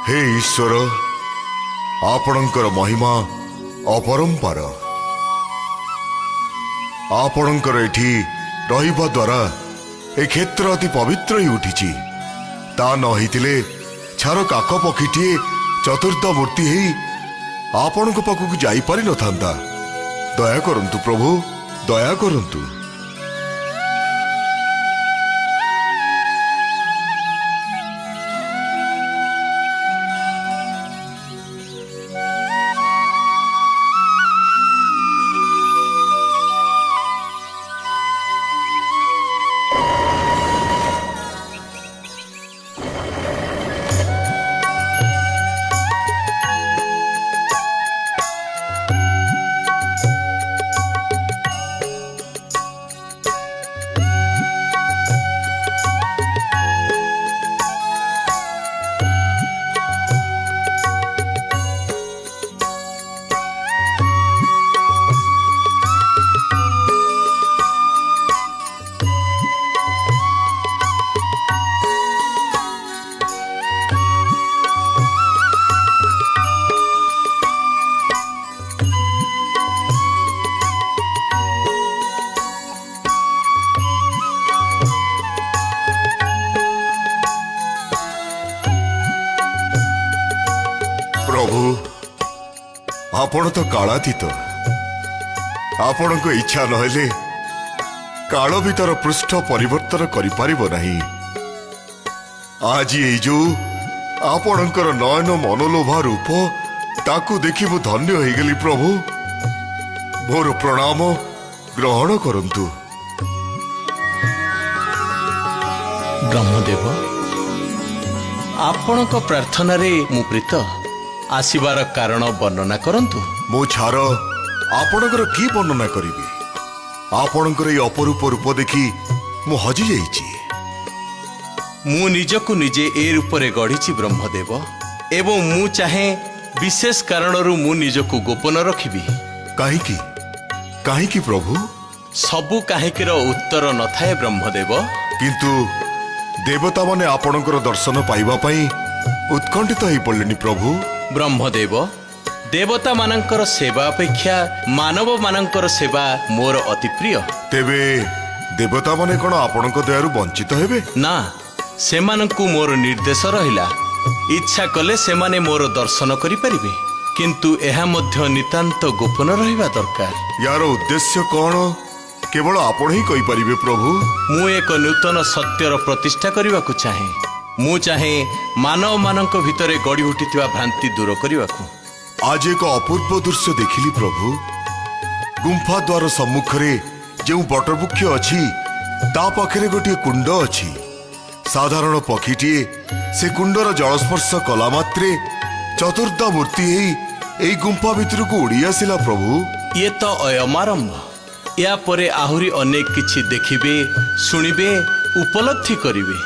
हे ईश्वर आपणकर महिमा अपरंपार आपणकर एठी रहिबा द्वारा ए क्षेत्र अति पवित्र ही उठी ता नहीतिले छार काक पक्षीटे चतुर्थ मूर्ति ही आपण पाखक जाई पारि न थांता। दया करंतु प्रभु दया करंतु। प्रभु आपण तो कालातीत आपण को इच्छा नहेले काल भीतर पृष्ठ परिवर्तन करि परिबो नाही। आज ये जो आपणकर नयन मनोलोभा रूप ताकू देखि मु धन्य हो गली। प्रभु मोर प्रणाम ग्रहण करंतु। ब्रह्मदेव आपण को प्रार्थना रे मु प्रीत आसीबार कारण वर्णना करंतु। मो छार आपणकर की वर्णना करिबी। आपणकर ये अपरूप रूप देखि मु हजि जाइछि। मु निजकु निजे ए रूप रे गढ़िछि ब्रह्मदेव एवं मु चाहे विशेष कारणरू मु निजकु गोपन रखिबी। काहिकी काहिकी प्रभु सबु काहिकीर उत्तर न थाए ब्रह्मदेव। किंतु देवता माने आपणकर दर्शन पाइबा पई उत्कंठित होई पड़लेनी। प्रभु ब्रह्मदेव देवता मानकर सेवा अपेक्षा मानव मानकर सेवा मोर अति प्रिय। तेबे देवता माने कोन आपणक दयारु वंचित हेबे ना सेमानंकु मोर निर्देश रहिला इच्छा कले सेमाने मोर दर्शन करि परिबे किंतु एहा मध्य नितांत गोपन रहिबा दरकार। यार उद्देश्य कोन केवल आपण ही कहि परिबे। प्रभु मु एक नूतन सत्यर प्रतिष्ठा करबाकू चाहे। मु चाहे मानव मानक भितरे गड़ी उठिथिबा भ्रांति दूर करबाकू। आज एक अपूर्व दृश्य देखिली प्रभु। गुंफा द्वार सम्मुखरे जो बटवृक्ष अछि ता पाखरे गोटे कुंड अछि। साधारण पक्षीटीए से कुंडर जलस्पर्श कला मात्रे चतुर्धा मूर्ति एई गुंफा भितर को उड़ी आसिला। प्रभु ये तो अयमारंभ। या परे आहुरी अनेक किछि देखिबे सुनिबे उपलब्धि करिबे।